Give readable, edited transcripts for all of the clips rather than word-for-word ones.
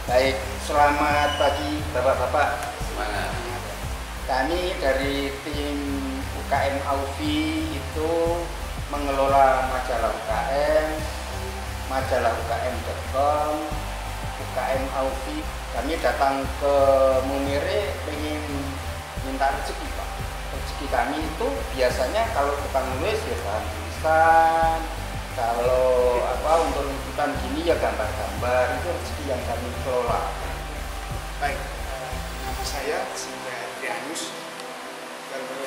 Baik, selamat pagi Bapak-bapak. Semangat. Kami dari tim UKM Aufi itu mengelola majalah UKM, majalah UKM.com, UKM Aufi. Kami datang ke Munire ingin minta rezeki Pak. Rezeki kami itu biasanya kalau tukang nulis ya bahan tulisan, kalau untuk liputan gini ya gambar-gambar, itu rezeki yang kami kelola. Baik, nama saya Adrianus. Kalau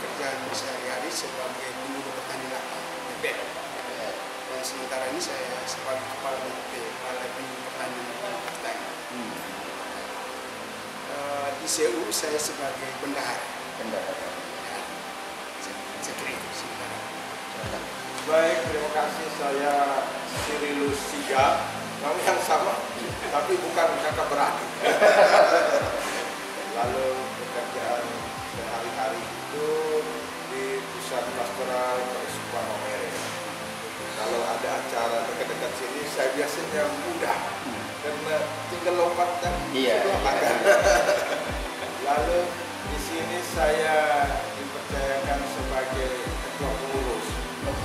kerjaan sehari-hari sebagai pengurus petani lapang BPN. Dan sementara ini saya sebagai kepala BPP, Balai Pengurus Petani Partai. Di CU saya sebagai bendahara. Ya, saya kira itu sementara. Baik, terima kasih. Saya Sirilus Siga, nama yang sama, tapi bukan kakak beradik. Lalu pekerjaan sehari-hari itu di pusat pastoral Keriskupan Omere. Kalau ada acara dekat-dekat sini, saya biasanya mudah karena tinggal lompat dan belakang. Lalu di sini saya dipercayakan sebagai ketua pengurus.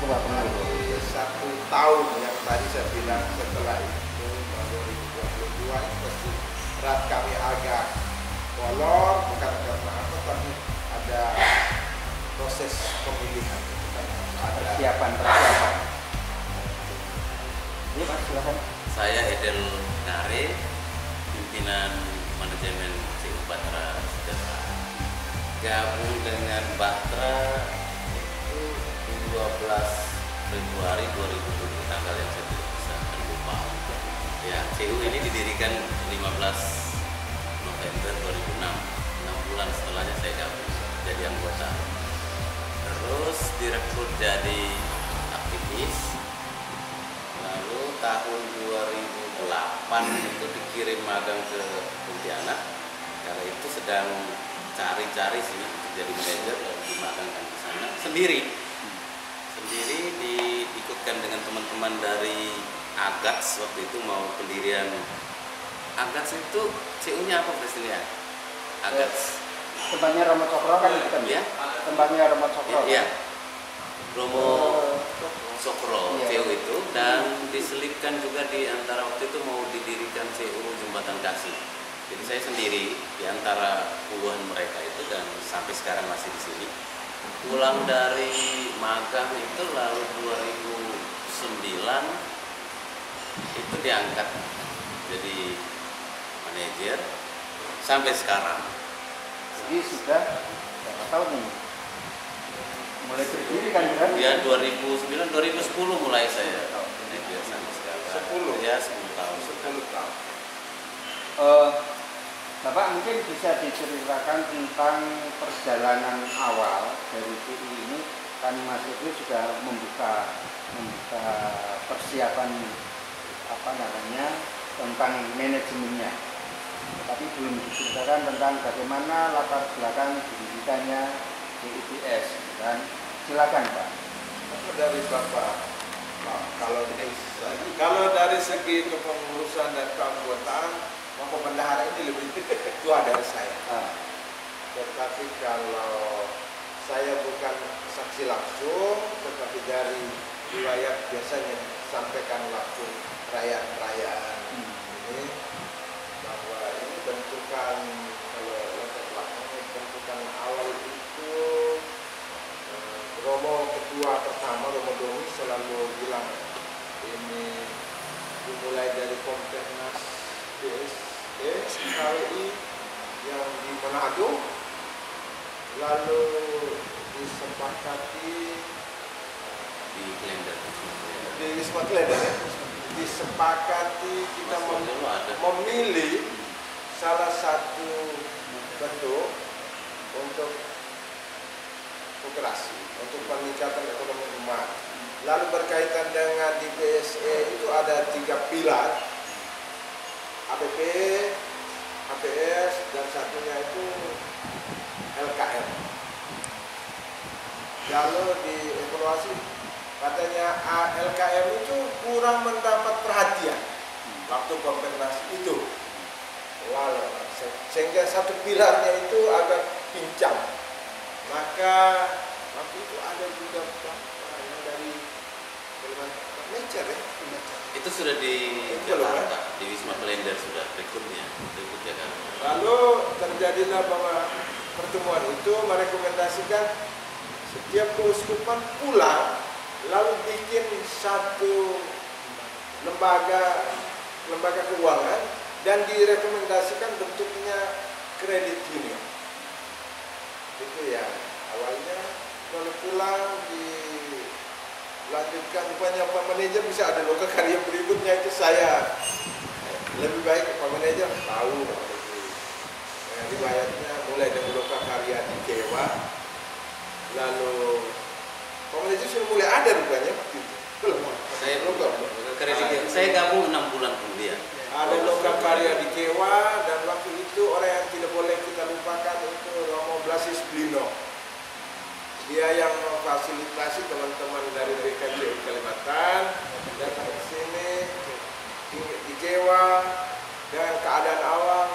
Nanti 1 tahun yang tadi saya bilang, setelah itu tahun 2022 itu pasti berat, kami agak molor, bukan karena apa, tapi ada proses pemilihan. Ada Persiapan. Ini Pak, silakan. Saya Edel Kare, pimpinan manajemen CU Batra Sejahtera. Gabung dengan Batra itu 12 Februari 2007, tanggal yang saya tidak bisa lupa. Ya, CU ini didirikan 15 November 2006. 6 bulan setelahnya saya gabung jadi anggota. Terus direkrut jadi aktivis. Lalu tahun 2008 itu dikirim magang ke Pontianak. Karena itu sedang cari-cari sih untuk jadi manajer, lalu dimagangkan di sana sendiri diikutkan dengan teman-teman dari Agats. Waktu itu mau pendirian Agats itu CU-nya apa Presiden? Agats. Tempatnya Romo Cokro kan itu kan ya? Tempatnya Romo Cokro. Iya. Romo Cokro Iya. CU itu, dan diselipkan juga di antara waktu itu mau didirikan CU Jembatan Kasih. Jadi saya sendiri di antara puluhan mereka itu, dan sampai sekarang masih di sini. Pulang dari magang itu lalu 2009 itu diangkat jadi manajer sampai sekarang. Jadi sudah berapa tahun nih? Mulai berdiri kan? Ya 2009 2010 mulai saya manajer sampai sekarang. 10. Ya 10 tahun. 10 tahun. Bapak mungkin bisa diceritakan tentang perjalanan awal dari CU ini. Kan Mas Ibu sudah membuka persiapan tentang manajemennya, tapi belum diceritakan tentang bagaimana latar belakang didirikannya CUBS. Dan silakan Pak. Dari Bapak, kalau dari segi kepengurusan dan keanggotaan, Bapak bendahara ini lebih tua dari saya. Tetapi kalau saya bukan saksi langsung, tetapi dari riwayat biasanya disampaikan langsung perayaan-perayaan ini, bahwa ini bentukan, kalau latar belakangnya bentukan awal itu, Romo ketua pertama, Romo Domi selalu bilang ini dimulai dari Kompenas BSD yang di Manado, lalu disepakati Di Klender. di Wisma Klender, ya? Disepakati kita memilih salah satu bentuk untuk koperasi, untuk peningkatan ekonomi umat. Lalu berkaitan dengan di BSE itu ada 3 pilar, APP, APS, dan satunya itu LKM. Lalu di evaluasi katanya LKM itu kurang mendapat perhatian. waktu kompensasi itu. Lalu sehingga satu pilarnya itu agak pincang. Maka waktu itu ada juga yang dari Nature ya. Itu sudah di Jakarta, di Wisma Klender sudah berikutnya Jakarta. Lalu terjadilah bahwa pertemuan itu merekomendasikan setiap keuskupan pulang lalu bikin satu lembaga keuangan dan direkomendasikan bentuknya kredit union. Itu ya awalnya, lalu pulang dilanjutkan rupanya Pak Manajer bisa ada loka karya berikutnya, itu saya lebih baik Pak Manajer tahu riwayatnya mulai dari loka karya di Kewa, lalu Pak Manajer sudah mulai ada rupanya waktu itu. Belum. Saya gabung 6 bulan kemudian. Ada loka karya di Kewa, dan waktu itu orang yang tidak boleh kita lupakan itu Romo Blasis Blino. Dia yang memfasilitasi teman-teman dari BKJ Kalimantan datang ke sini di Kewa dan keadaan awal,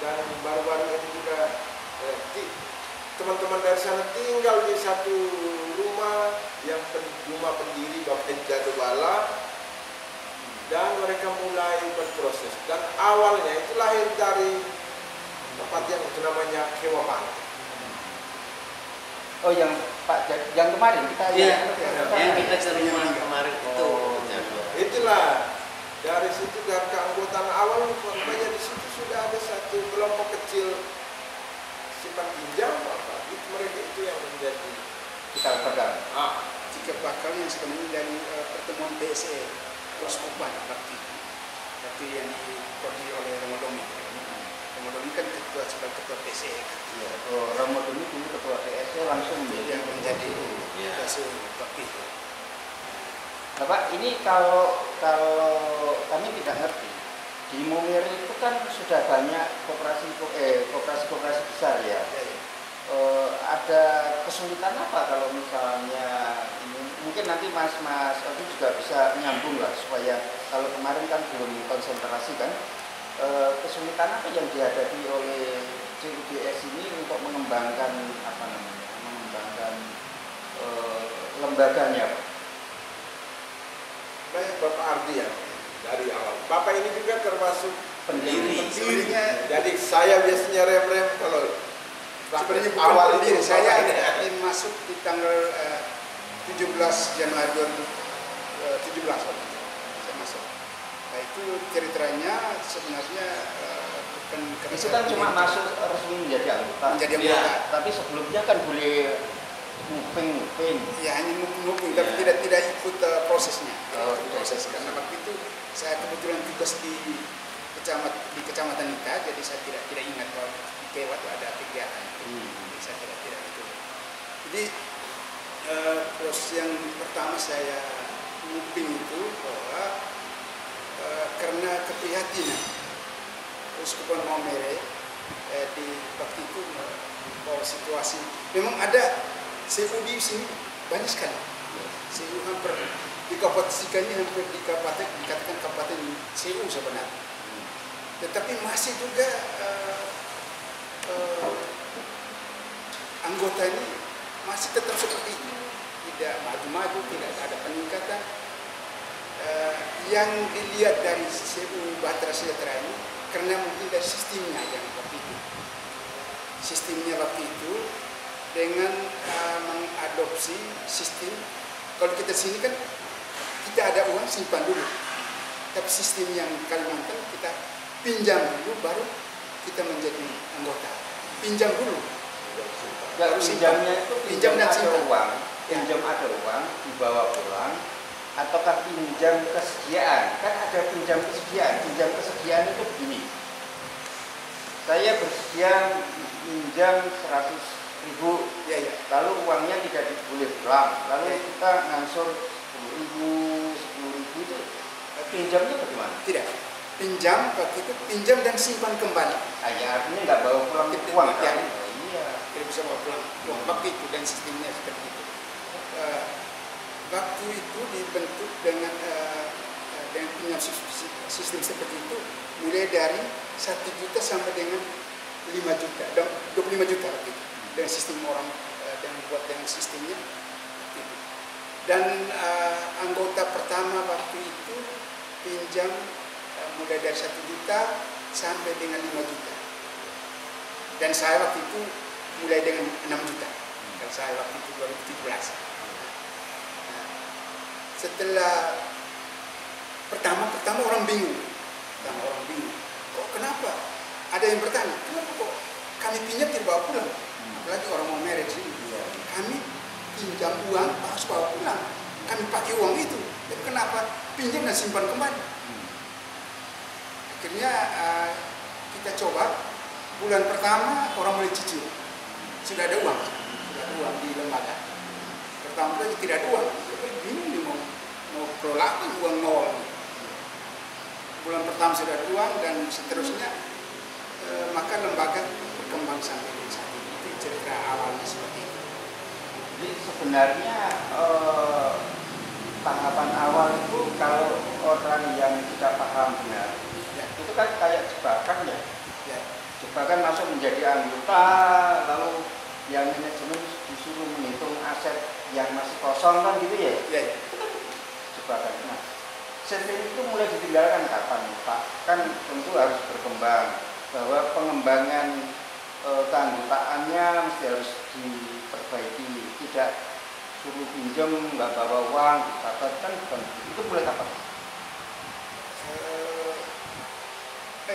dan baru-baru ini juga teman-teman dari sana tinggal di satu rumah yang rumah pendiri Bapak Jatuh Bala, dan mereka mulai berproses, dan awalnya itu lahir dari tempat yang namanya Kewa Pantai. Oh, yang Pak yang kemarin kita yang kita cerita kemarin itu. Itulah dari situ, dari keanggotaan awal rupanya di situ sudah ada satu kelompok kecil simpan pinjam apa itu, mereka itu yang menjadi kita pegang. Jika bakal yang sebenarnya dari pertemuan BSE Keuskupan waktu yang dikoordinir oleh Romo Domi. Romo Domi kan sebagai ketua BSE. Iya. Oh, Romo Domi dulu ketua BSE langsung menjadi BSE waktu itu. Bapak, ini kalau kami tidak ngerti, di Momere itu kan sudah banyak koperasi besar ya. Ada kesulitan apa kalau misalnya ini? Mungkin nanti Mas Obi juga bisa menyambung lah, supaya kalau kemarin kan belum konsentrasi kan, kesulitan apa yang dihadapi oleh CUDS ini untuk mengembangkan lembaganya, Pak? Baik, Bapak Ardi ya, dari awal. Bapak ini juga termasuk pendirinya. Jadi saya biasanya rem kalau sebenarnya awal pendiri, itu saya masuk di tanggal 17 Januari 2017 saya masuk. Nah, itu ceritanya sebenarnya bukan itu kan cuma masuk resmi menjadi anggota. Tapi sebelumnya kan boleh nguping. Ya, hanya nguping, tapi tidak ikut prosesnya. Proses karena waktu itu saya kebetulan tugas di kecamatan Nika, jadi saya tidak ingat bahwa di Kewa itu ada kegiatan. Jadi saya tidak itu. Jadi proses yang pertama saya nguping itu bahwa karena keprihatinan Keuskupan Momere di waktu itu bahwa situasi memang ada CU di sini banyak sekali. CU hampir dikapasikannya hampir dikatakan kabupaten CU sebenarnya. Tetapi masih juga anggota ini masih tetap seperti itu, tidak maju-maju, tidak ada peningkatan. Yang dilihat dari CU Bahtera Sejahtera ini karena mungkin dari sistemnya yang waktu itu. Sistemnya waktu itu dengan mengadopsi sistem, kalau kita sini kan kita ada uang simpan dulu, tapi sistem yang Kalimantan kita pinjam dulu baru kita menjadi anggota. Pinjam dulu. Baru pinjamnya itu pinjam dan simpan uang, pinjam ada uang dibawa pulang, ataukah pinjam kesediaan? Kan ada pinjam kesediaan. Pinjam kesediaan itu begini. Saya bersedia pinjam 100.000, lalu uangnya tidak boleh pulang, lalu kita ngangsur 10.000 itu pinjamnya bagaimana? Tidak, pinjam waktu itu pinjam dan simpan kembali. Artinya nggak bawa pulang uang kan? Iya, tidak bisa bawa pulang uang waktu itu, dan sistemnya seperti itu. Waktu itu dibentuk dengan pinjam sistem seperti itu mulai dari 1 juta sampai dengan 5 juta dan 25 juta gitu. Dengan sistem orang yang buat dengan sistemnya gitu. Dan anggota pertama waktu itu pinjam mulai dari 1 juta sampai dengan 5 juta. Dan saya waktu itu mulai dengan 6 juta. Dan saya waktu itu 2017. Nah, setelah pertama orang bingung. Kok kenapa? Ada yang bertanya, kenapa kok kami pinjam tidak bawa pulang? Apalagi orang mau married sini. Kami pinjam uang harus bawa pulang. Kami pakai uang itu. Tapi kenapa pinjam dan simpan kembali? Akhirnya kita coba. Bulan pertama orang mulai cicil. Sudah ada uang di lembaga. Pertama lagi tidak ada uang. Bingung nih mau kelola uang nol. Bulan pertama sudah ada uang dan seterusnya, maka lembaga berkembang sampai saat ini. Itu cerita awalnya seperti itu. Jadi sebenarnya tahapan awal itu kalau orang yang tidak paham benar, ya, itu kan kayak jebakan ya. Jebakan masuk menjadi anggota, lalu yang manajemen disuruh menghitung aset yang masih kosong kan gitu ya? Ya. Itu kan jebakan. Nah, sistem itu mulai ditinggalkan kapan Pak? Kan tentu harus berkembang, bahwa pengembangan keanggotaannya mesti harus diperbaiki, tidak suruh pinjam nggak bawa uang, dicatat kan bukan itu mulai kapan?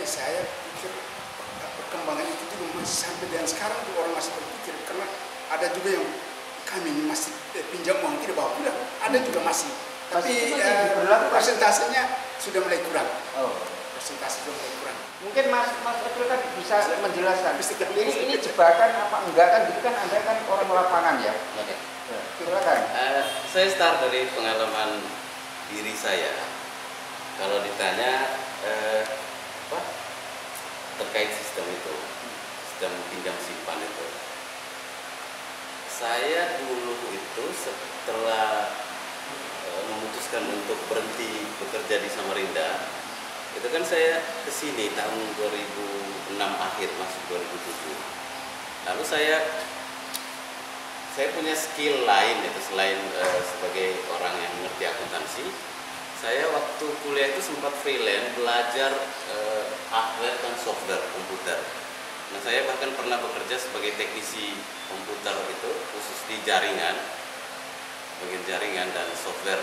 Saya pikir perkembangan itu juga masih sampai dan sekarang tuh orang masih berpikir, karena ada juga yang kami masih pinjam uang tidak bawa pulang, ada juga masih. Tapi persentasenya sudah mulai kurang. Persentase sudah mulai kurang. Mungkin Mas Edul kan bisa menjelaskan. Ini jebakan apa enggak kan? Gitu kan Anda kan orang lapangan ya. Oke. Silakan. Saya start dari pengalaman diri saya. Kalau ditanya terkait sistem itu, sistem pinjam simpan itu, saya dulu itu setelah memutuskan untuk berhenti bekerja di Samarinda, itu kan saya kesini tahun 2006 akhir masuk 2007. Lalu saya punya skill lain itu selain sebagai orang yang mengerti akuntansi. Saya waktu kuliah itu sempat freelance belajar hardware dan software komputer. Nah, saya bahkan pernah bekerja sebagai teknisi komputer itu khusus di jaringan, bagian jaringan dan software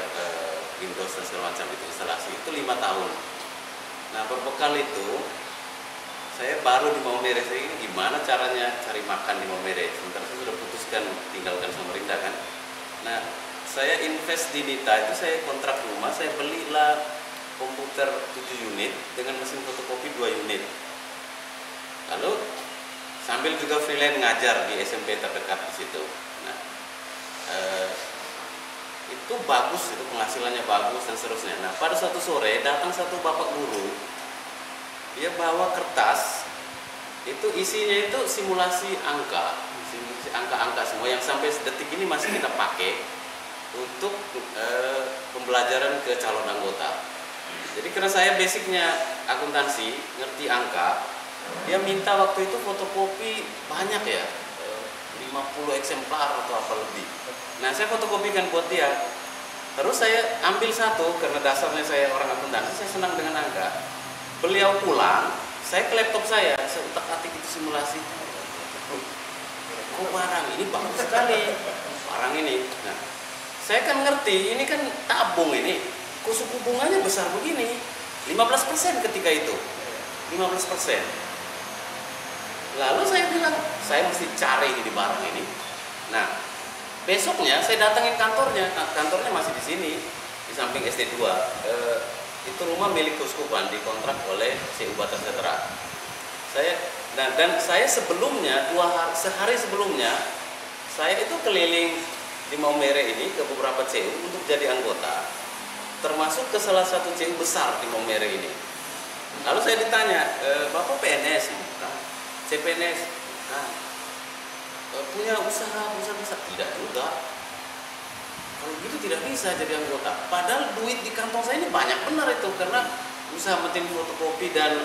Windows dan segala macam itu instalasi itu 5 tahun. Nah, berbekal itu saya baru di Maumere, saya ini gimana caranya cari makan di Maumere. Sementara saya sudah putuskan tinggalkan Samarinda kan. Nah, saya invest di Nita itu, saya kontrak rumah, saya belilah komputer 7 unit dengan mesin fotokopi 2 unit. Lalu sambil juga freelance ngajar di SMP terdekat di situ. Nah, itu bagus, itu penghasilannya bagus dan seterusnya. Nah, pada suatu sore datang satu bapak guru, dia bawa kertas, itu isinya itu simulasi angka-angka semua yang sampai detik ini masih kita pakai untuk pembelajaran ke calon anggota. Jadi karena saya basicnya akuntansi, ngerti angka, dia minta waktu itu fotokopi banyak ya, 50 eksemplar atau apa lebih. Nah, saya fotokopikan buat dia. Terus saya ambil satu, karena dasarnya saya orang akuntansi, saya senang dengan angka. Beliau pulang, saya ke laptop saya utak-atik itu simulasi. Oh, barang ini bagus sekali, barang ini. Nah, saya kan ngerti, ini kan tabung ini, kok suku bunganya besar begini, 15% ketika itu, 15%. Lalu saya bilang, saya mesti cari ini barang ini. Nah, besoknya saya datangin kantornya, kantornya masih di sini, di samping SD2. Itu rumah milik keuskupan, dikontrak oleh CU Batra Sejahtera. Dan saya sebelumnya, sehari sebelumnya, saya itu keliling di Maumere ini ke beberapa CU untuk jadi anggota, termasuk ke salah satu CU besar di Maumere ini. Lalu saya ditanya, Bapak PNS? Bukan. CPNS? Bukan. Punya usaha besar? Tidak juga. Kalau gitu tidak bisa jadi anggota. Padahal duit di kantong saya ini banyak benar itu, karena usaha mesin fotokopi dan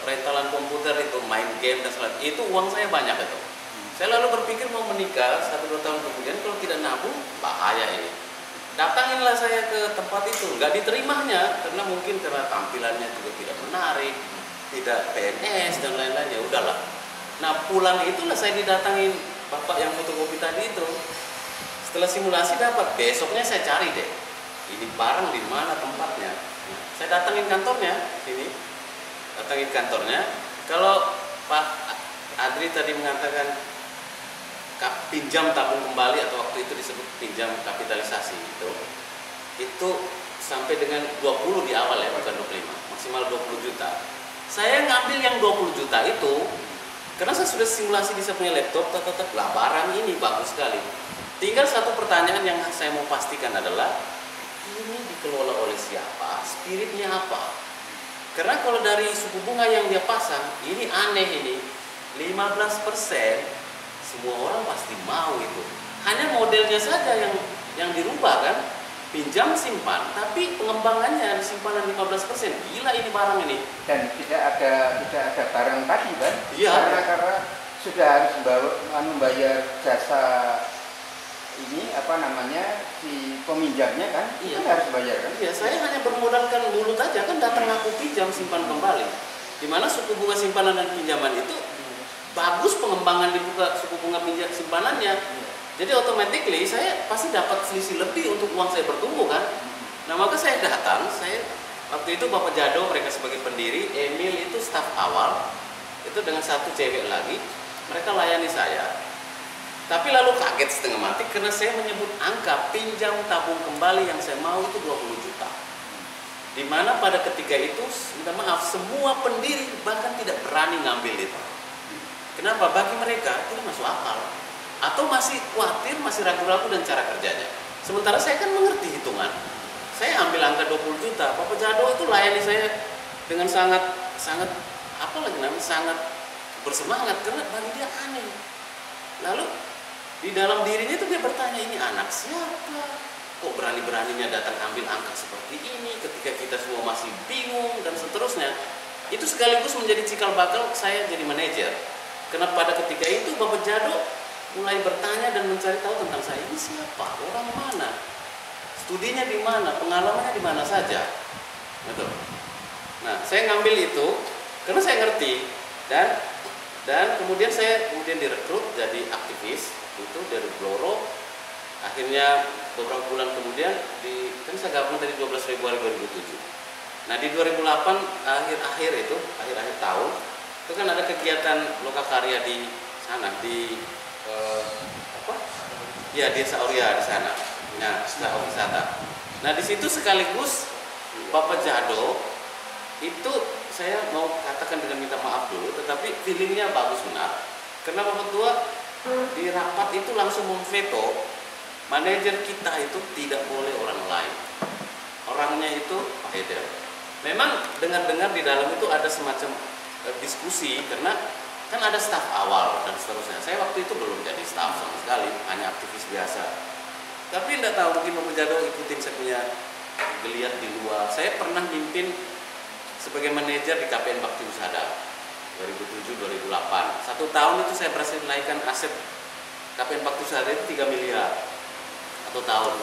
rentalan komputer itu, main game dan sebagainya, itu uang saya banyak itu. Saya lalu berpikir mau menikah 1-2 tahun kemudian, kalau tidak nabung bahaya ini. Datanginlah saya ke tempat itu, nggak diterimanya karena mungkin karena tampilannya juga tidak menarik, tidak PNS dan lain-lain, ya udahlah. Nah pulang itulah saya didatangin bapak yang fotokopi tadi itu. Setelah simulasi dapat, besoknya saya cari deh, ini barang di mana tempatnya. Nah, saya datangin kantornya sini, datangin kantornya. Kalau Pak Adri tadi mengatakan pinjam tabung kembali atau waktu itu disebut pinjam kapitalisasi itu sampai dengan 20 di awal ya, bukan 25, maksimal 20 juta. Saya ngambil yang 20 juta itu karena saya sudah simulasi di saya punya laptop, lah barang ini bagus sekali. Tinggal satu pertanyaan yang saya mau pastikan adalah ini dikelola oleh siapa, spiritnya apa. Karena kalau dari suku bunga yang dia pasang, ini aneh ini, 15%. Semua orang pasti mau itu. Hanya modelnya saja yang dirubah kan. Pinjam simpan, tapi pengembangannya simpanan 15%. Gila ini barang ini. Dan tidak ada barang tadi kan? Iya. Karena sudah harus membayar jasa ini si peminjamnya kan? Iya. Kan harus bayar kan? Iya, saya hanya bermodalkan mulut aja kan, datang aku pinjam simpan kembali. Dimana suku bunga simpanan dan pinjaman itu bagus, pengembangan dibuka suku bunga pinjam simpanannya. Jadi automatically saya pasti dapat selisih lebih untuk uang saya bertumbuh kan. Nah maka saya datang, waktu itu Bapak Jado mereka sebagai pendiri, Emil itu staf awal, itu dengan satu cewek lagi, mereka layani saya. Tapi lalu kaget setengah mati karena saya menyebut angka pinjam tabung kembali yang saya mau itu 20 juta. Dimana pada ketika itu, minta maaf, semua pendiri bahkan tidak berani ngambil itu. Kenapa? Bagi mereka itu masuk akal. Atau masih khawatir, masih ragu-ragu dan cara kerjanya. Sementara saya kan mengerti hitungan. Saya ambil angka 20 juta. Bapak Jado itu layani saya dengan sangat bersemangat karena bagi dia aneh. Lalu di dalam dirinya itu dia bertanya, ini anak siapa? Kok berani-beraninya datang ambil angka seperti ini ketika kita semua masih bingung dan seterusnya. Itu sekaligus menjadi cikal bakal saya jadi manajer. Karena pada ketika itu Bapak Jado mulai bertanya dan mencari tahu tentang saya, ini siapa, orang mana, studinya di mana, pengalamannya di mana saja, betul. Nah, saya ngambil itu karena saya ngerti dan kemudian saya direkrut jadi aktivis itu dari Bloro. Akhirnya beberapa bulan kemudian kan saya gabung dari 12 Februari 2007. Nah di 2008 akhir tahun itu kan ada kegiatan lokakarya di sana di Desa Auria di sana. Nah, setelah wisata. Nah, di situ sekaligus Bapak Jado itu saya mau katakan dengan minta maaf dulu, tetapi feelingnya bagus benar. Karena Bapak Tua di rapat itu langsung memveto manajer kita itu tidak boleh orang lain. Orangnya itu Pak Eder. Memang dengar-dengar di dalam itu ada semacam diskusi karena kan ada staf awal dan seterusnya. Saya waktu itu belum jadi staf sama sekali, hanya aktivis biasa. Tapi tidak tahu, mungkin Bapak Jado ikutin saya punya geliat di luar. Saya pernah mimpin sebagai manajer di KPN Bakti Husada 2007-2008. 1 tahun itu saya berhasil menaikkan aset KPN Bakti Husada itu 3 miliar 1 tahun.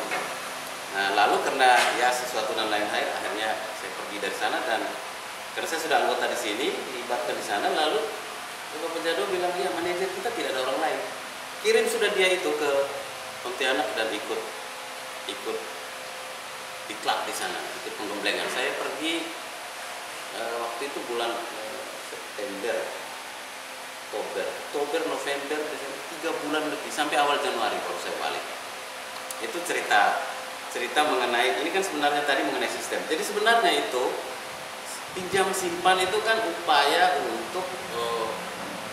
Nah lalu karena ya sesuatu dan lain hal, akhirnya saya pergi dari sana dan karena saya sudah anggota di sini, dilibatkan di sana, lalu Bapak Jado bilang, ya manajer kita tidak ada orang lain. Kirim sudah dia itu ke Pontianak dan ikut diklat di sana, ikut penggemblengan. Saya pergi waktu itu bulan September, Oktober, November, Desember, 3 bulan lebih sampai awal Januari baru saya balik. Itu cerita mengenai ini kan sebenarnya tadi mengenai sistem. Jadi sebenarnya itu pinjam simpan itu kan upaya untuk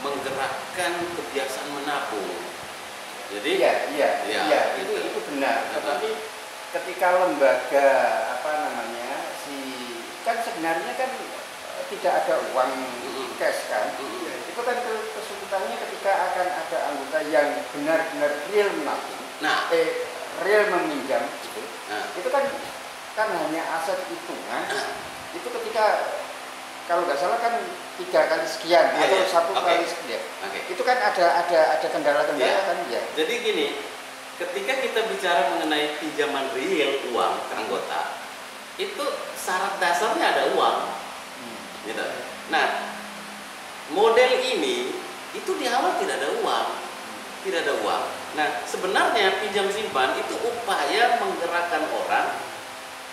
menggerakkan kebiasaan menabung. Jadi iya, itu benar. Tetapi ketika lembaga kan sebenarnya kan tidak ada uang cash kan. Itu kan kesulitannya ketika akan ada anggota yang benar-benar real menabung. real meminjam itu kan hanya aset hitungan. Itu ketika ketika kalau nggak salah kan 3 kali sekian atau 1 kali sekian. Itu kan ada kendala-kendala kan ya. Jadi gini, ketika kita bicara mengenai pinjaman real uang ke anggota, itu syarat dasarnya ada uang. Gitu. Nah, model ini itu di awal tidak ada uang. Tidak ada uang. Nah, sebenarnya pinjam simpan itu upaya menggerakkan orang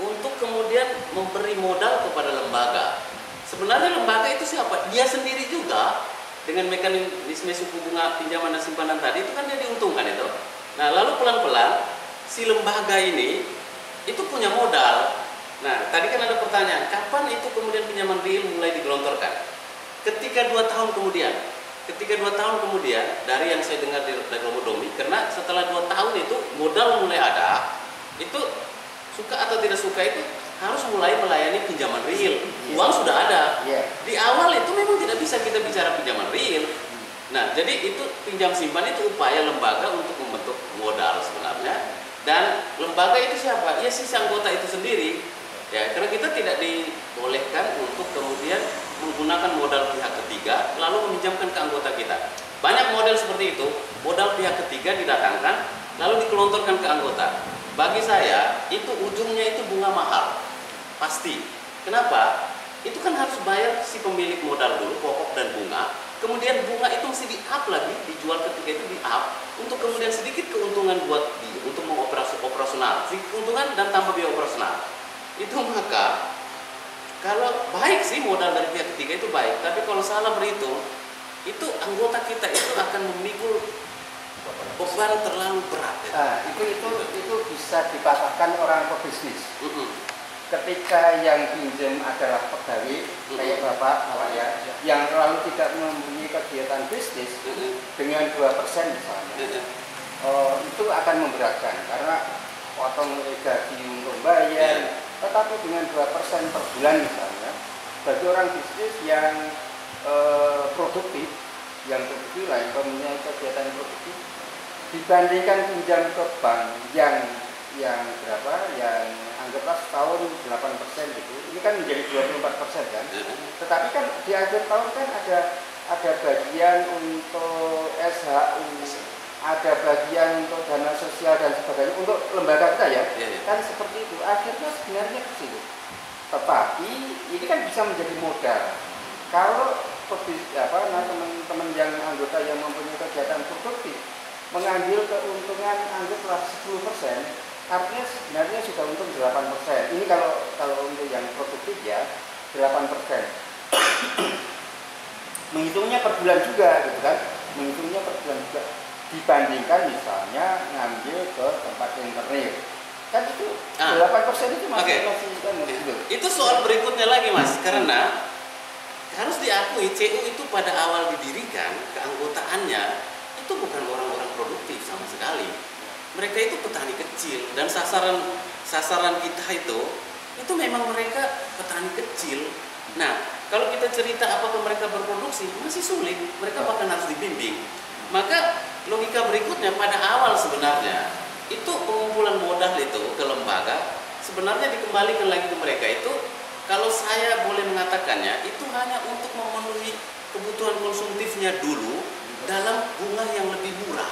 untuk kemudian memberi modal kepada lembaga. Sebenarnya lembaga itu siapa? Dia sendiri juga dengan mekanisme suku bunga pinjaman dan simpanan tadi itu kan dia diuntungkan itu. Nah, lalu pelan-pelan si lembaga ini itu punya modal. Nah, tadi kan ada pertanyaan, kapan itu kemudian pinjaman real mulai digelontorkan? Ketika 2 tahun kemudian. Ketika 2 tahun kemudian dari yang saya dengar dari Romo Domi, karena setelah 2 tahun itu modal mulai ada, itu suka atau tidak suka itu harus mulai melayani pinjaman real. Uang sudah ada. Di awal itu memang tidak bisa kita bicara pinjaman real. Nah, jadi itu pinjam simpan itu upaya lembaga untuk membentuk modal sebenarnya. Dan lembaga itu siapa? Ya si anggota itu sendiri. Ya, karena kita tidak dibolehkan untuk kemudian menggunakan modal pihak ketiga lalu meminjamkan ke anggota kita. Banyak model seperti itu, modal pihak ketiga didatangkan lalu dikelontorkan ke anggota. Bagi saya itu ujungnya itu bunga mahal. Pasti. Kenapa? Itu kan harus bayar si pemilik modal dulu, pokok dan bunga. Kemudian bunga itu mesti di-up lagi, dijual ketika itu di-up untuk kemudian sedikit keuntungan buat dia untuk operasional, sedikit keuntungan dan tambah biaya operasional. Itu maka kalau baik sih modal dari pihak ketiga itu baik, tapi kalau salah berhitung, itu anggota kita itu akan memikul beban terlalu berat. Nah, itu bisa dipatahkan orang pebisnis. Ketika yang pinjam adalah pegawai kayak bapak ya, yang lalu tidak mempunyai kegiatan bisnis dengan 2% misalnya, itu akan memberatkan karena potong gaji untuk bayar, tetapi dengan 2% per bulan misalnya, bagi orang bisnis yang produktif, yang mempunyai kegiatan produktif, dibandingkan pinjam ke bank yang berapa, yang anggaplah setahun 8% gitu, ini kan menjadi 24% kan. Tetapi kan di akhir tahun kan ada bagian untuk SHU, ada bagian untuk dana sosial dan sebagainya untuk lembaga kita ya. Kan seperti itu. Akhirnya sebenarnya kecil. Tetapi ini kan bisa menjadi modal. Kalau teman-teman yang anggota yang mempunyai kegiatan produktif mengambil keuntungan anggaplah 10%, artinya sebenarnya sudah untung 8%. Ini kalau untuk yang produktif ya 8%. Menghitungnya per bulan juga gitu kan. Menghitungnya per bulan juga dibandingkan misalnya ngambil ke tempat yang real. Kan itu 8% itu masih kan gitu. Itu soal berikutnya lagi Mas, karena harus diakui CU itu pada awal didirikan keanggotaannya itu bukan orang-orang produktif sama sekali. Mereka itu petani kecil dan sasaran kita itu memang mereka petani kecil. Nah, kalau kita cerita apakah mereka berproduksi masih sulit, mereka bahkan harus dibimbing. Maka logika berikutnya pada awal sebenarnya itu pengumpulan modal itu ke lembaga sebenarnya dikembalikan lagi ke mereka itu, kalau saya boleh mengatakannya, itu hanya untuk memenuhi kebutuhan konsumtifnya dulu dalam bunga yang lebih murah.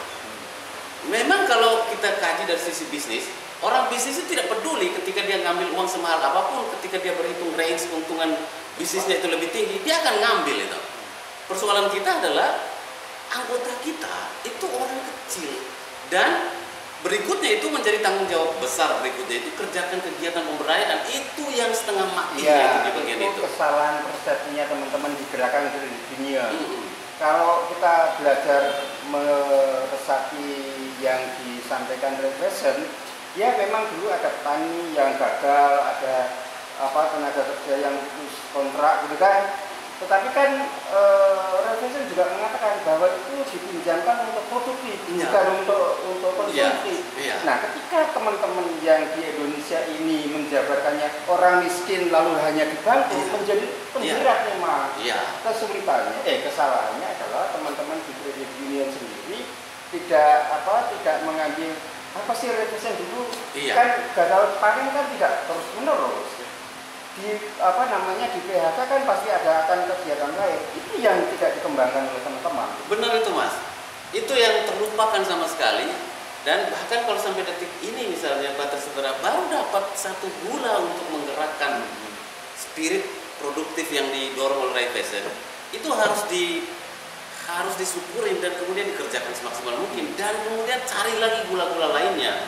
Memang kalau kita kaji dari sisi bisnis, orang bisnis itu tidak peduli ketika dia ngambil uang semahal apapun, ketika dia berhitung range keuntungan bisnisnya itu lebih tinggi, dia akan ngambil itu. Persoalan kita adalah anggota kita itu orang kecil, dan berikutnya itu menjadi tanggung jawab besar berikutnya itu kerjakan kegiatan pemberdayaan itu yang setengah mati di bagian itu. Kesalahan persepsinya teman-teman di gerakan di dunia. Kalau kita belajar meresapi yang disampaikan Reflection, ya memang dulu ada petani yang gagal, ada tenaga kerja yang putus kontrak gitu kan. Tetapi kan Reflection juga mengatakan bahwa itu dipinjamkan untuk produktif, bukan untuk konsumsi. Nah, ketika teman-teman yang di Indonesia ini menjabarkannya orang miskin lalu hanya dibantu, menjadi penggerak memang. Kesulitannya, kesalahannya adalah teman-teman di Credit Union sendiri tidak mengambil apa sih Reflection dulu kan gagal panen kan tidak terus menerus. di PHK kan pasti akan kegiatan lain. Itu yang tidak dikembangkan oleh teman-teman. Benar itu Mas. Itu yang terlupakan sama sekali. Dan bahkan kalau sampai detik ini misalnya Batra Sutera baru dapat 1 bulan untuk menggerakkan spirit produktif yang didorong oleh Raiffeisen, itu harus disyukurin dan kemudian dikerjakan semaksimal mungkin, dan kemudian cari lagi gula-gula lainnya.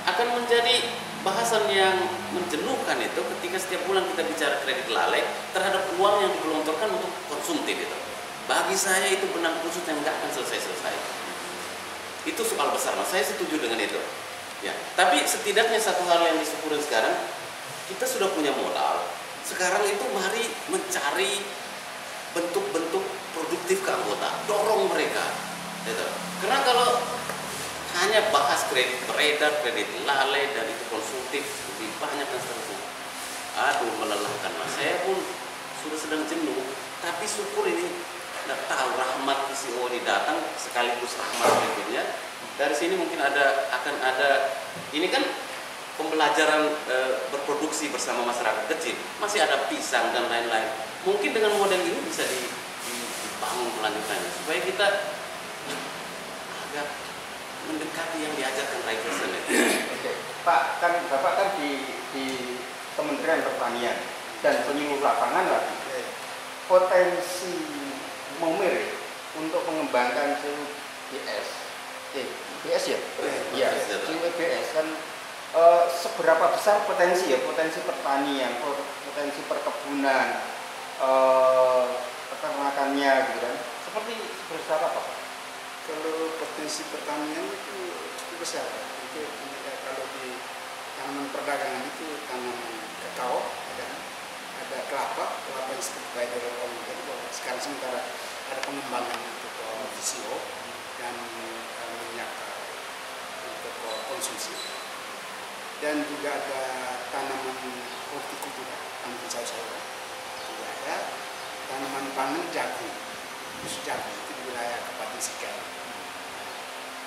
Akan menjadi bahasan yang menjenuhkan itu ketika setiap bulan kita bicara kredit lalai terhadap uang yang digelontorkan untuk konsumtif itu. Bagi saya itu benang kusut yang nggak akan selesai-selesai. Itu soal besar, Mas. Saya setuju dengan itu. Ya, tapi setidaknya satu hal yang disyukurin sekarang, kita sudah punya modal. Sekarang itu mari mencari bentuk-bentuk produktif ke anggota, dorong mereka. Gitu. Karena kalau hanya bahas kredit beredar, kredit lalai, dan itu konsumtif lebih banyak dan seterusnya, aduh melelahkan Mas. Saya pun sudah sedang jenuh, tapi syukur ini nggak tahu rahmat PCO ini datang sekaligus rahmat berikutnya. Dari sini mungkin akan ada ini kan pembelajaran berproduksi bersama masyarakat kecil, masih ada pisang dan lain-lain. Mungkin dengan model ini bisa dibangun kelanjutannya supaya kita agak mendekati yang diajarkan Raiffeisen itu. Oke, Pak, kan Bapak kan di Kementerian Pertanian dan penyuluh lapangan lagi. Potensi Maumere untuk mengembangkan CUBS ya? Iya, CUBS kan seberapa besar potensi pertanian, potensi perkebunan, peternakannya gitu kan? Seperti besar apa Pak? Kalau potensi pertanian itu cukup besar. Itu kalau di tanaman perdagangan itu tanaman kakao, ada kelapa yang seperti dari Om tadi, bahwa sekarang sementara ada pengembangan untuk VCO dan minyak untuk konsumsi, dan juga ada tanaman hortikultura, tanaman sayur-sayuran, juga ada tanaman pangan jagung, khusus jagung itu di wilayah Kabupaten Sika.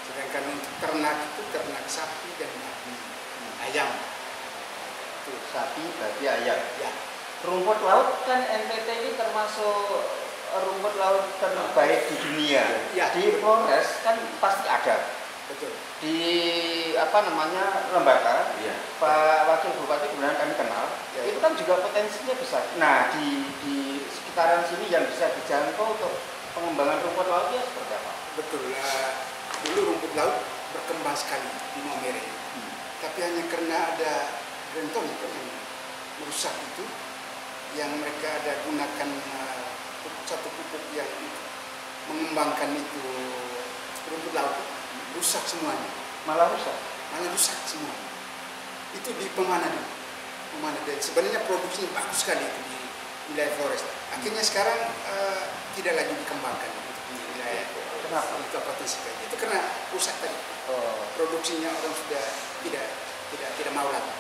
Sedangkan untuk ternak itu ternak sapi dan babi, ayam. Itu sapi, babi, ayam. Ya. Rumput laut kan NTT ini termasuk rumput laut terbaik di dunia. Ya. Di Flores kan pasti ada. Betul. Di lembaga, Iya. Pak Wakil Bupati kemudian kami kenal, Ya. itu kan juga potensinya besar. Nah di sekitaran sini yang bisa dijangkau untuk pengembangan rumput lautnya seperti apa? Betul. Dulu rumput laut berkembang sekali di Maumere, tapi hanya karena ada rentong yang merusak itu, yang mereka ada gunakan satu pupuk yang mengembangkan itu rumput laut, rusak semuanya. Malah rusak Semua. Itu di Pemanadu. Dan sebenarnya produksinya bagus sekali itu di wilayah Flores. Akhirnya sekarang tidak lagi dikembangkan di wilayah. Kenapa? Itu potensi itu karena rusak tadi. Produksinya orang sudah tidak mau lagi,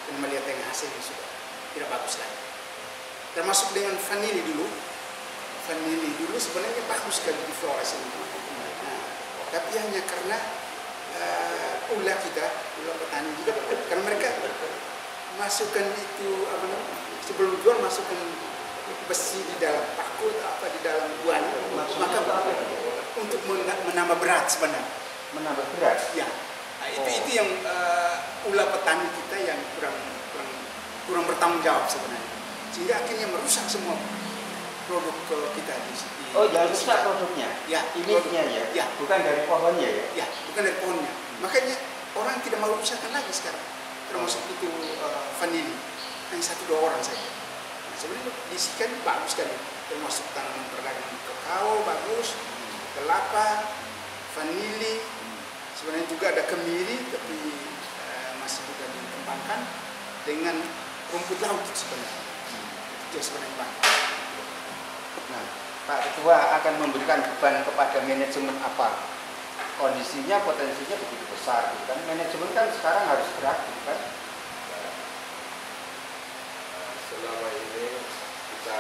dan melihat yang hasilnya sudah tidak bagus lagi. Termasuk dengan vanili dulu sebenarnya bagus sekali di Flores ini. Nah, tapi hanya karena ulah petani juga, karena mereka masukkan itu sebelum jual masukkan besi di dalam pakul di dalam buahnya, maka untuk menambah berat sebenarnya. Menambah berat? Ya. Nah, itu yang ulah petani kita yang kurang bertanggung jawab sebenarnya, sehingga akhirnya merusak semua produk kita di sini. Oh, jangan rusak produknya? Ya, Image-nya ya? Ya. Bukan dari pohonnya ya? Ya, bukan dari pohonnya. Makanya orang tidak mau rusakkan lagi sekarang, termasuk itu vanili, hanya 1-2 orang saja. Nah, sebenarnya di Sikan bagus sekali, termasuk tanaman perdagangan kakao bagus, kelapa, vanili, sebenarnya juga ada kemiri, tapi masih juga dikembangkan dengan rumput laut sebenarnya. Itu sebenarnya bagus. Nah, Pak Ketua akan memberikan beban kepada manajemen apa? Kondisinya, potensinya begitu besar, gitu kan? Manajemen kan sekarang harus gerak, gitu kan? Selama ini kita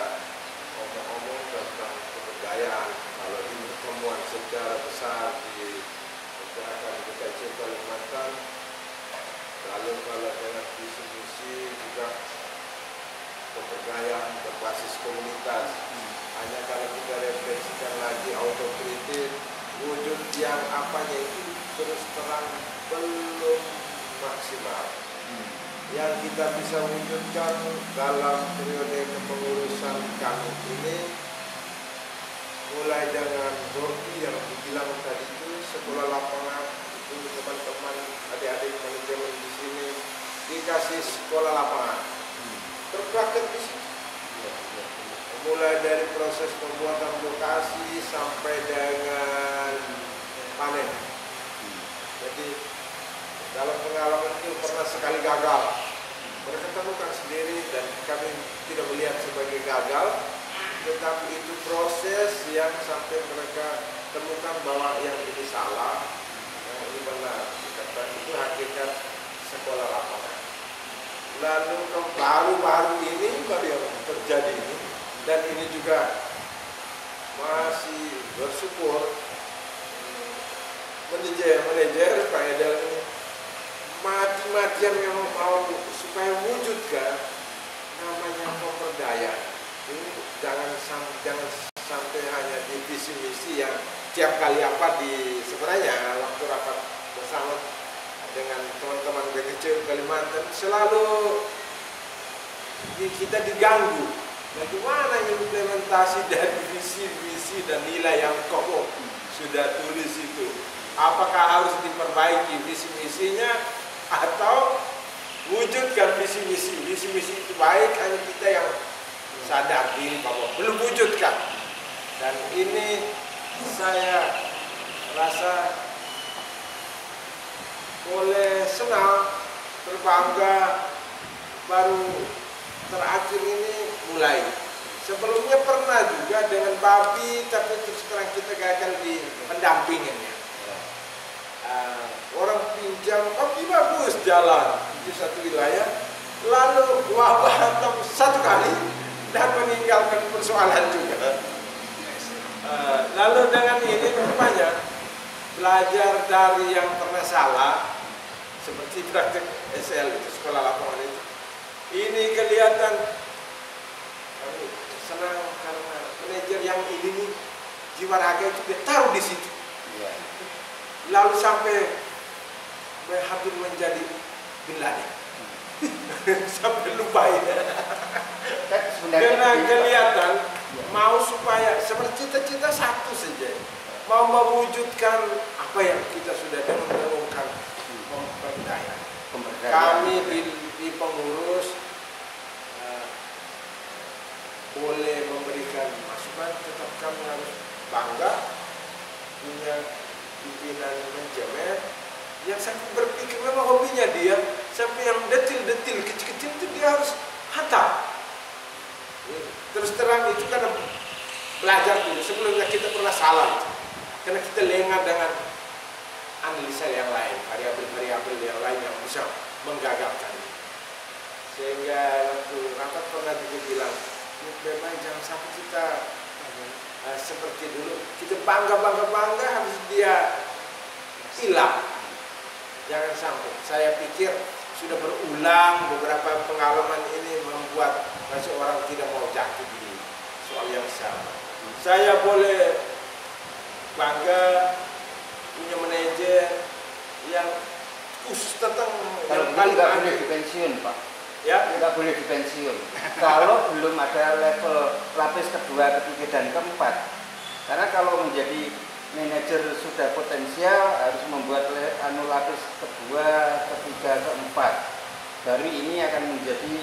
ngomong-ngomong tentang kebudayaan, kalau ini pertemuan secara besar di masyarakat kecil Kalimantan, lalu kalau dengan visi misi juga kebudayaan berbasis komunitas. Hanya kalau kita refleksikan lagi autokritik, wujud yang apanya itu terus terang belum maksimal. Yang kita bisa wujudkan dalam periode kepengurusan kami ini, mulai dengan Borki yang dibilang tadi itu, sekolah lapangan itu teman-teman adik-adik manajemen di sini dikasih sekolah lapangan, terpraktek di situ. Mulai dari proses pembuatan lokasi sampai dengan panen. Jadi dalam pengalaman itu pernah sekali gagal. Mereka temukan sendiri dan kami tidak melihat sebagai gagal, tetapi itu proses yang sampai mereka temukan bahwa yang ini salah, yang ini benar. Kata itu hakikat sekolah lapangan. Lalu baru-baru ini baru yang terjadi ini, dan ini juga masih bersyukur manajer Pak Edel ini mati-matian memang mau supaya wujudkan namanya pemberdayaan. Ini jangan sampai hanya di visi misi yang tiap kali apa di sebenarnya waktu rapat bersama dengan teman-teman BKC Kalimantan selalu kita diganggu. Bagaimana implementasi dari visi-visi dan nilai yang kokoh sudah tulis itu? Apakah harus diperbaiki visi-misinya atau wujudkan visi-misi? Visi-misi itu baik, hanya kita yang sadar diri bahwa belum wujudkan. Dan ini saya rasa boleh senang, berbangga, baru terakhir ini mulai. Sebelumnya pernah juga dengan babi, tapi terus terang kita gagal di pendampingannya. Orang pinjam, babi bagus jalan di satu wilayah, lalu wabah hantam satu kali dan meninggalkan persoalan juga. Lalu dengan ini rupanya belajar dari yang pernah salah, seperti praktek SL itu, sekolah lapangan itu. Ini kelihatan kami senang karena manajer yang ini nih jiwa raga itu dia taruh di situ. Lalu sampai hampir menjadi Bin Laden. Sampai lupa ya. Karena kelihatan mau supaya seperti cita-cita satu saja, mau mewujudkan apa yang kita sudah dengar-dengarkan, pemberdayaan. Kami di pengurus boleh memberikan masukan, tetap kami harus bangga punya pimpinan manajemen yang sampai berpikir, memang hobinya dia sampai yang detil-detil kecil-kecil itu dia harus hantar. Terus terang itu karena belajar dulu, sebelumnya kita pernah salah itu. Karena kita lengah dengan analisa yang lain, variabel-variabel yang lain yang bisa menggagalkan. Sehingga waktu rapat pernah juga bilang, memang jangan sampai kita seperti dulu, kita bangga habis dia hilang. Jangan sampai. Saya pikir sudah berulang beberapa pengalaman ini membuat seorang tidak mau jatuh di soal yang sama. Saya boleh bangga punya manajer yang khusus tentang kalau nggak boleh dipensiun, Pak. Ya, nggak boleh dipensiun. Kalau belum ada level lapis kedua, ketiga, dan keempat. Karena kalau menjadi manajer sudah potensial harus membuat lapis kedua, ketiga, keempat. Dari ini akan menjadi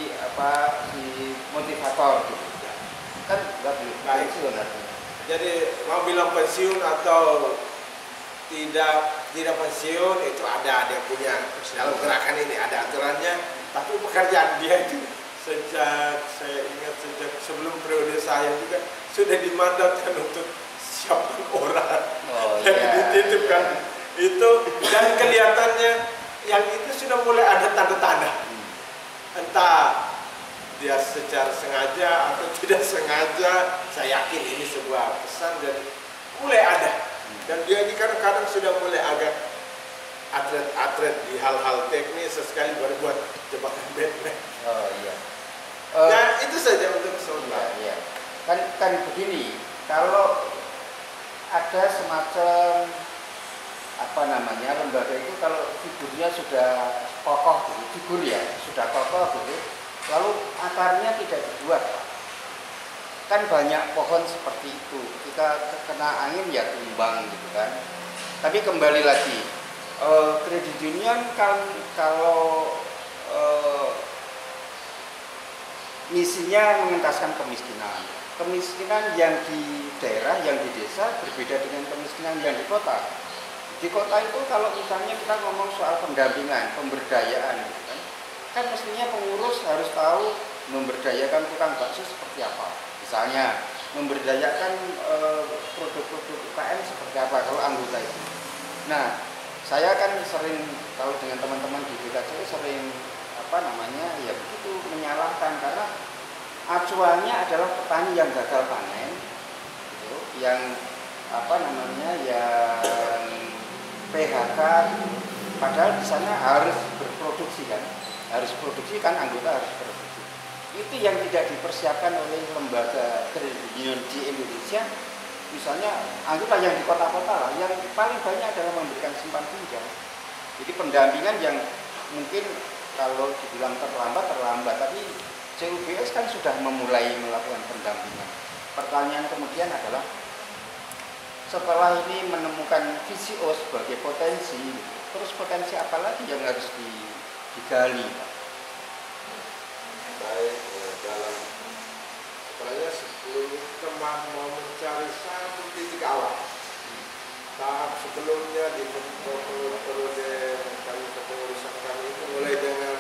si motivator gitu. Kan nggak boleh pensiun artinya. Jadi mau bilang pensiun atau tidak pensiun itu ada dia punya dalam gerakan ini ada aturannya. Tapi pekerjaan dia itu sejak saya ingat sejak sebelum periode saya juga sudah dimandatkan untuk siapkan orang yang dititipkan itu, dan kelihatannya yang itu sudah mulai ada tanda-tanda, entah dia secara sengaja atau tidak sengaja. Saya yakin ini sebuah pesan dan mulai ada, dan dia ini kadang-kadang sudah mulai agak atlet di hal-hal teknis, sesekali baru buat jebakan Batman. Oh iya. Nah, itu saja untuk soal. Ya. Kan begini, kalau ada semacam apa namanya lembaga itu, kalau figurnya sudah kokoh gitu, figur ya sudah kokoh gitu, lalu akarnya tidak dibuat, kan banyak pohon seperti itu, ketika kena angin ya tumbang gitu kan. Tapi kembali lagi, kredit union kan kalau misinya mengentaskan kemiskinan. Kemiskinan yang di daerah, yang di desa berbeda dengan kemiskinan yang di kota. Di kota itu kalau misalnya kita ngomong soal pendampingan, pemberdayaan, gitu kan mestinya pengurus harus tahu memberdayakan tukang bakso seperti apa. Misalnya memberdayakan produk-produk UKM seperti apa kalau anggota itu. Nah, saya kan sering kalau dengan teman-teman di BKC sering apa namanya ya begitu menyalahkan, karena acuannya adalah petani yang gagal panen gitu, yang apa namanya yang PHK gitu. Padahal di sana harus berproduksi kan anggota harus produksi. Itu yang tidak dipersiapkan oleh lembaga kredit union di Indonesia. Misalnya anggota yang di kota-kota lah, yang paling banyak adalah memberikan simpan pinjam. Jadi pendampingan yang mungkin kalau dibilang terlambat, tapi CUBS kan sudah memulai melakukan pendampingan. Pertanyaan kemudian adalah, setelah ini menemukan VCO sebagai potensi, terus potensi apa lagi yang harus digali? Baik, dalam sebenarnya sebelum kita mau mencari satu titik awal, tahap sebelumnya di periode kami kepengurusan kami itu mulai dengan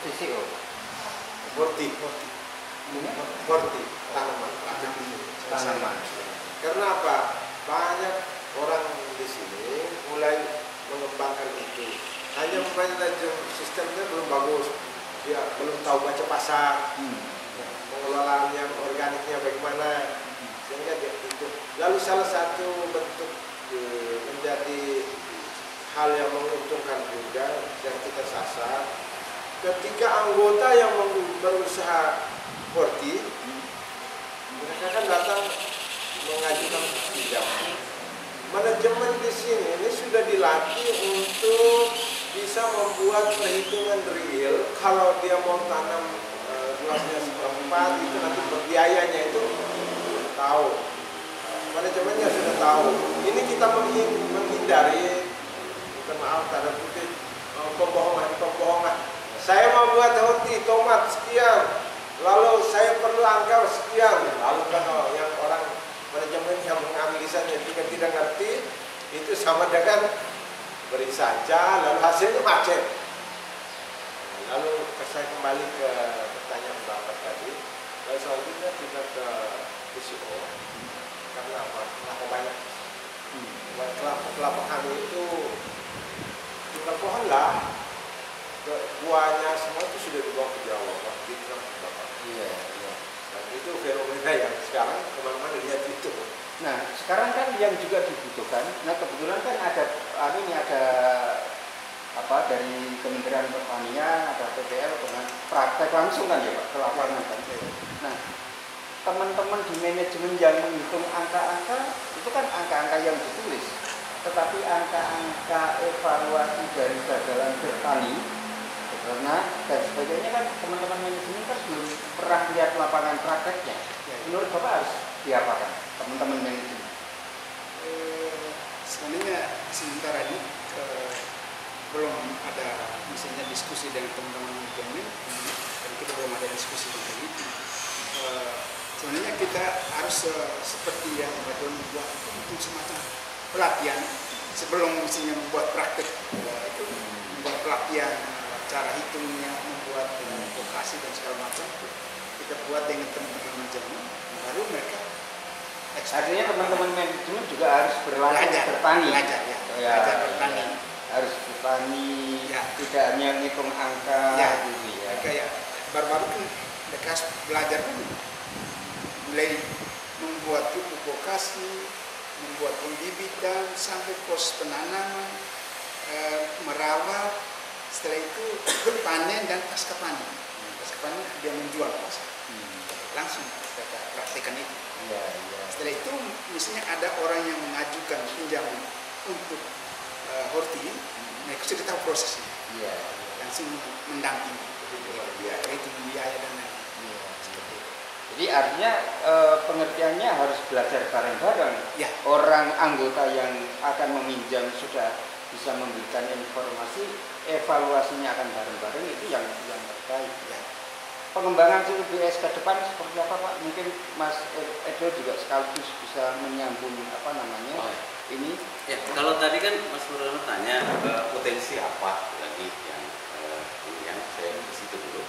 VCO, horti tanaman. Karena apa? Banyak orang di sini mulai mengembangkan itu. Hanya sistemnya belum bagus, dia belum tahu baca pasar, pengelolaan yang organiknya bagaimana, sehingga dia itu. Lalu salah satu bentuk menjadi hal yang menguntungkan juga yang kita sasar, ketika anggota yang berusaha horti, mereka kan datang mengajukan pinjaman. Manajemen di sini ini sudah dilatih untuk bisa membuat perhitungan real. Kalau dia mau tanam luasnya seperempat, itu nanti biayanya itu tahu. Manajemennya sudah tahu. Ini kita menghindari, maaf tanda kutip, pembohongan. Saya mau buat horti tomat sekian, lalu saya perlu angka sekian, lalu kan yang orang manajemen yang menganalisanya juga tidak ngerti, itu sama dengan beri saja lalu hasilnya macet. Lalu saya kembali ke pertanyaan Bapak tadi, lalu selanjutnya kita ke VCO. Karena apa? Kelapa banyak. Kelapa kami itu tinggal pohon lah, buahnya semua itu sudah dibawa ke Jawa, di Bapak. Iya. Dan itu fenomena yang sekarang kemana-mana lihat itu. Nah, sekarang kan yang juga dibutuhkan. Nah, kebetulan kan ada apa dari Kementerian Pertanian, ada PPL dengan praktek langsung kan ya Pak ke lapangan kan. Nah, teman-teman di manajemen yang menghitung angka-angka itu kan angka-angka yang ditulis, tetapi angka-angka evaluasi dari gagalan bertani karena dan sebagainya kan teman-teman manajemen kan belum pernah lihat lapangan prakteknya. Menurut Bapak harus diapakan teman-teman manajemen? Sebenarnya sementara ini belum ada misalnya diskusi dengan teman-teman manajemen, dan kita belum ada diskusi tentang itu. Sebenarnya kita harus seperti yang Bapak membuat itu semacam pelatihan sebelum misalnya membuat praktek, itu membuat pelatihan cara hitungnya, membuat lokasi dan segala macam itu kita buat dengan teman-teman manajemen, baru mereka artinya teman-teman manajemen juga harus belajar bertani, belajar bertani, harus bertani, tidak hanya ngitung angka gitu ya. Kayak baru-baru kan mereka belajar dulu, mulai membuat pupuk vokasi, membuat pembibitan sampai proses penanaman, merawat, setelah itu panen dan pasca panen. depan dia menjual pasar. Langsung kita praktekkan itu. Iya, iya. Setelah itu misalnya ada orang yang mengajukan pinjaman untuk horti, nah itu sudah tahu prosesnya. Iya. Langsung mendampingi. Perhitungan biaya dan lain-lain. Iya. Jadi artinya pengertiannya harus belajar bareng-bareng. Ya. Orang anggota yang akan meminjam sudah bisa memberikan informasi, evaluasinya akan bareng-bareng, itu yang terbaik. Ya. Pengembangan CUBS ke depan seperti apa Pak? Mungkin Mas Edo juga sekaligus bisa menyambung ini. Ya, kalau tadi kan Mas Nurul tanya potensi apa lagi yang saya di situ dulu.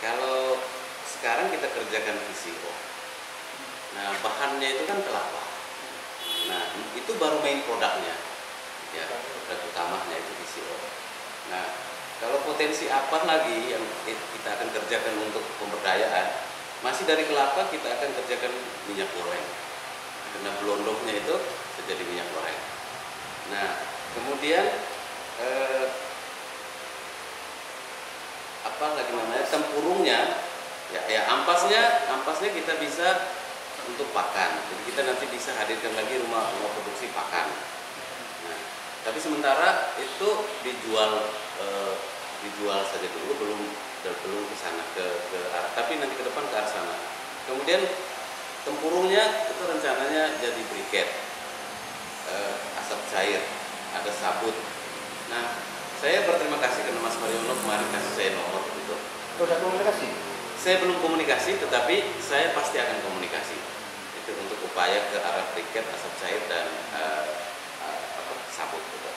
Kalau sekarang kita kerjakan VCO, nah bahannya itu kan kelapa. Nah itu baru main produknya, ya produk utamanya itu VCO. Nah kalau potensi apa lagi yang kita akan kerjakan untuk pemberdayaan, masih dari kelapa kita akan kerjakan minyak goreng. Karena belondongnya itu menjadi minyak goreng. Nah, kemudian apa lagi namanya, tempurungnya, ya ampasnya kita bisa untuk pakan. Jadi kita nanti bisa hadirkan lagi rumah produksi pakan. Nah, tapi sementara itu dijual saja dulu, belum ke sana ke arah, tapi nanti ke depan ke arah sana. Kemudian tempurungnya itu rencananya jadi briket, asap cair, ada sabut. Nah, saya berterima kasih karena Mas Mariono kemarin kasih saya nomor untuk Sudah komunikasi? Saya belum komunikasi, tetapi saya pasti akan komunikasi. Itu untuk upaya ke arah briket, asap cair dan sabut. Gitu.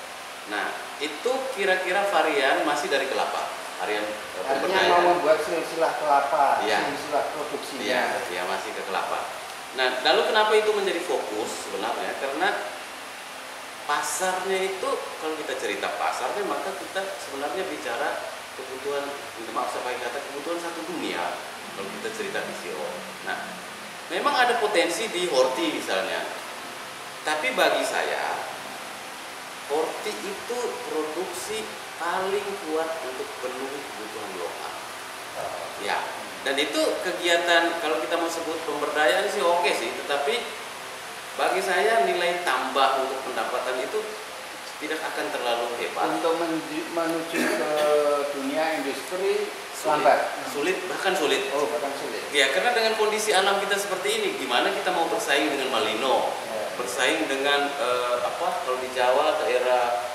Nah, itu kira-kira varian masih dari kelapa. Varian artinya mau membuat silsilah kelapa, ya. silsilah produksi. Iya, ya masih ke kelapa. Nah, lalu kenapa itu menjadi fokus sebenarnya? Karena pasarnya itu, kalau kita cerita pasarnya, maka kita sebenarnya bicara kebutuhan, maaf saya pakai kata kebutuhan satu dunia. Kalau kita cerita VCO. Nah, memang ada potensi di horti misalnya. Tapi bagi saya, horti itu produksi paling kuat untuk penuhi kebutuhan lokal. Ya, dan itu kegiatan kalau kita mau sebut pemberdayaan sih oke sih, tetapi bagi saya nilai tambah untuk pendapatan itu tidak akan terlalu hebat. Untuk menuju ke dunia industri lambat. Bahkan sulit. Oh, bahkan sulit. Ya, karena dengan kondisi alam kita seperti ini, gimana kita mau bersaing dengan Malino, bersaing dengan kalau di Jawa daerah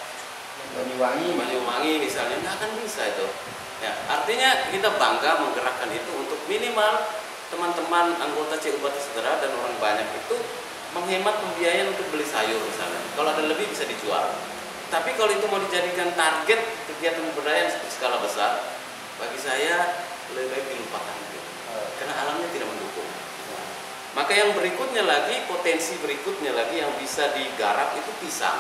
Banyuwangi misalnya, nggak akan bisa itu. Ya, artinya kita bangga menggerakkan itu untuk minimal teman-teman anggota CU Batu Sederah dan orang banyak itu menghemat pembiayaan untuk beli sayur misalnya. Kalau ada lebih bisa dijual. Tapi kalau itu mau dijadikan target kegiatan pemberdayaan skala besar, bagi saya lebih baik dilupakan. Karena alamnya tidak mendukung. Maka yang berikutnya lagi, potensi berikutnya lagi yang bisa digarap itu pisang.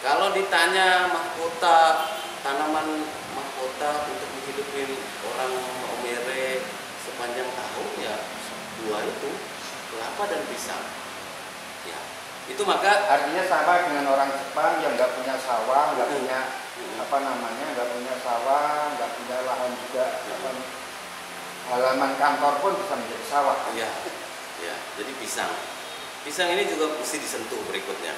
Kalau ditanya mahkota, tanaman mahkota untuk menghidupin orang Omere sepanjang tahun, ya dua itu, kelapa dan pisang. Ya, itu maka artinya sama dengan orang Jepang yang nggak punya sawah, nggak punya nggak punya sawah, nggak punya lahan juga, halaman kantor pun bisa menjadi sawah. Ya, jadi pisang ini juga mesti disentuh berikutnya.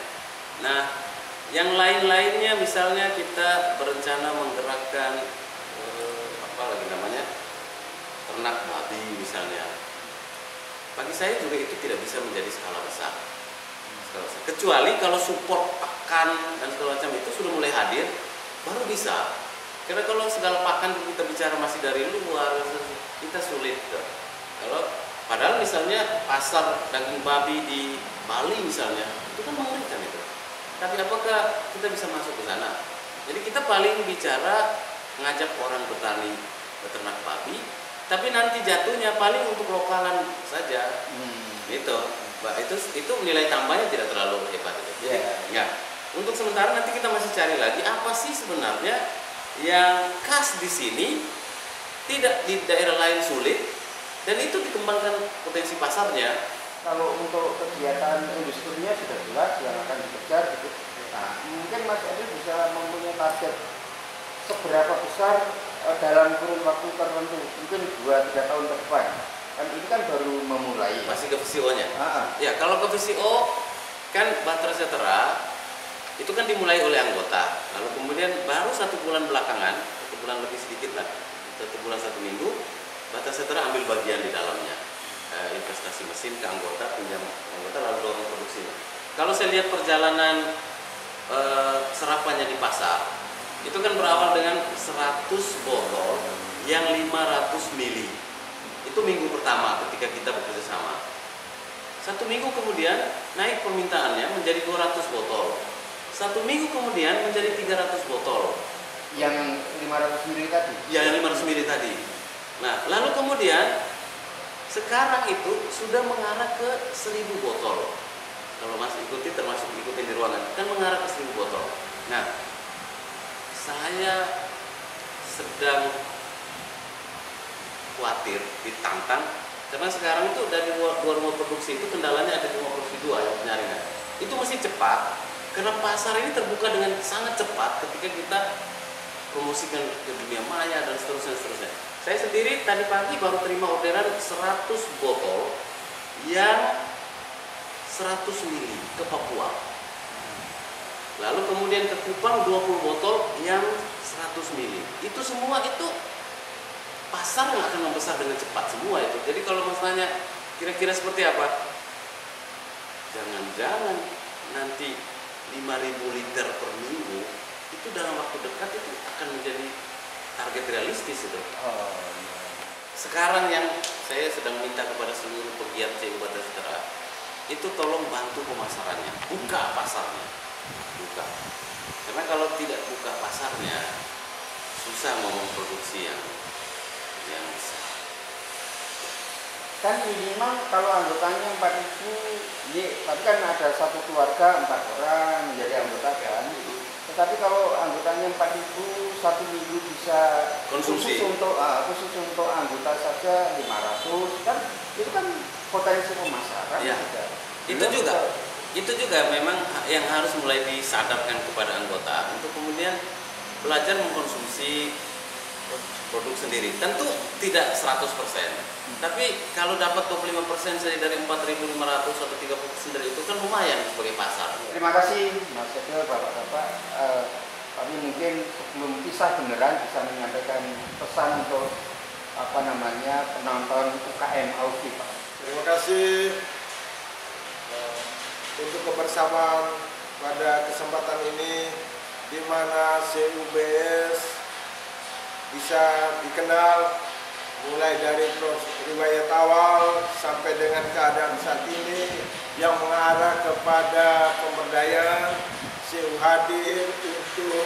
Nah, yang lain-lainnya misalnya kita berencana menggerakkan ternak babi misalnya. Bagi saya juga itu tidak bisa menjadi skala besar. Kecuali kalau support pakan dan segala macam itu sudah mulai hadir, baru bisa. Karena kalau segala pakan kita bicara masih dari luar, kita sulit. Kalau padahal misalnya pasar daging babi di Bali misalnya, itu kan mengerikan itu. Tapi apakah kita bisa masuk ke sana? Jadi kita paling bicara ngajak orang bertani beternak babi, tapi nanti jatuhnya paling untuk lokalan saja. Itu nilai tambahnya tidak terlalu hebat. Ya. Untuk sementara nanti kita masih cari lagi apa sih sebenarnya yang khas di sini, tidak di daerah lain sulit, dan itu dikembangkan potensi pasarnya. Kalau untuk kegiatan industrinya sudah jelas yang akan dikejar gitu. Nah, mungkin Mas Edi bisa mempunyai target seberapa besar dalam kurun waktu tertentu, mungkin 2-3 tahun ke depan. Kan ini kan baru memulai. Masih ke VCO-nya? Ya, kalau ke VCO kan Bahtera Sejahtera itu kan dimulai oleh anggota, lalu kemudian baru 1 bulan belakangan, 1 bulan lebih sedikit lah, 1 bulan 1 minggu, Bahtera Sejahtera ambil bagian di dalamnya, investasi mesin ke anggota, pinjam anggota, lalu dorong produksinya. Kalau saya lihat perjalanan serapannya di pasar, itu kan berawal dengan 100 botol yang 500 mili. Itu minggu pertama ketika kita bekerja sama. 1 minggu kemudian naik permintaannya menjadi 200 botol. 1 minggu kemudian menjadi 300 botol. Yang 500 mili tadi? Ya, yang 500 mili tadi. Nah, lalu kemudian sekarang itu sudah mengarah ke 1000 botol. Kalau masih ikuti, termasuk ikutin di ruangan, kan mengarah ke 1000 botol. Nah, saya sedang khawatir, ditantang, karena sekarang itu dari 2 rumah produksi itu kendalanya ada di rumah produksi 2 yang penyaringan. Itu mesti cepat, karena pasar ini terbuka dengan sangat cepat ketika kita promosikan ke dunia maya dan seterusnya. Saya sendiri tadi pagi baru terima orderan 100 botol yang 100 mili ke Papua. Lalu kemudian ke Kupang 20 botol yang 100 mili. Itu semua itu pasar yang akan membesar dengan cepat semua itu. Jadi kalau Mas tanya kira-kira seperti apa? Jangan-jangan nanti 5.000 liter per minggu itu dalam waktu dekat itu akan menjadi target realistis itu. Sekarang yang saya sedang minta kepada seluruh pegiat CU Bahtera Sejahtera itu tolong bantu pemasarannya, buka pasarnya, buka. Karena kalau tidak buka pasarnya susah mau memproduksi yang besar. Kan minimal kalau anggotanya 4.000, tapi kan ada satu keluarga 4 orang menjadi anggota kan. Tetapi kalau anggotanya 4.000, 1 minggu bisa konsumsi khusus untuk anggota saja 500 kan, itu kan potensi pemasaran. Ya, itu juga memang yang harus mulai disadarkan kepada anggota untuk kemudian belajar mengkonsumsi produk sendiri. Tentu tidak 100%, tapi kalau dapat 25% saja dari 4.500 atau 30% dari itu kan lumayan sebagai pasar. Terima kasih Mas Sedel, Bapak-bapak. Kami mungkin sebelum kisah beneran bisa menyampaikan pesan untuk penonton UKM Aufi, Pak. Terima kasih untuk kebersamaan pada kesempatan ini, di mana CUBS bisa dikenal mulai dari riwayat awal sampai dengan keadaan saat ini yang mengarah kepada pemberdayaan. CU hadir untuk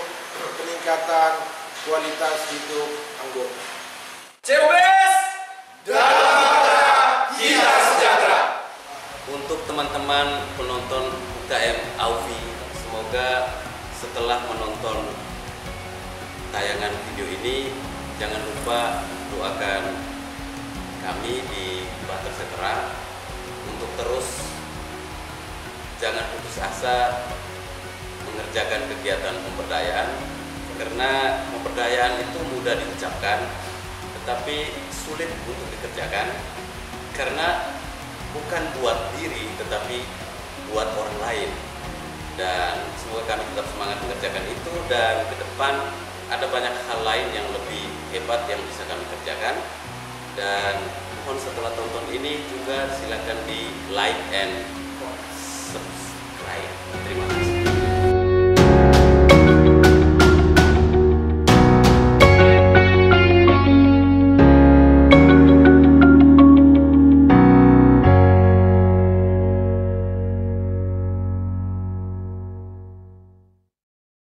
peningkatan kualitas hidup anggota. CUBS dalam Bahtera kita sejahtera. Untuk teman-teman penonton UKM Aufi, semoga setelah menonton tayangan video ini jangan lupa doakan kami di Bahtera Sejahtera untuk terus jangan putus asa mengerjakan kegiatan pemberdayaan, karena pemberdayaan itu mudah diucapkan tetapi sulit untuk dikerjakan, karena bukan buat diri tetapi buat orang lain. Dan semoga kami tetap semangat mengerjakan itu, dan ke depan ada banyak hal lain yang lebih hebat yang bisa kami kerjakan. Dan mohon setelah tonton ini juga silakan di like and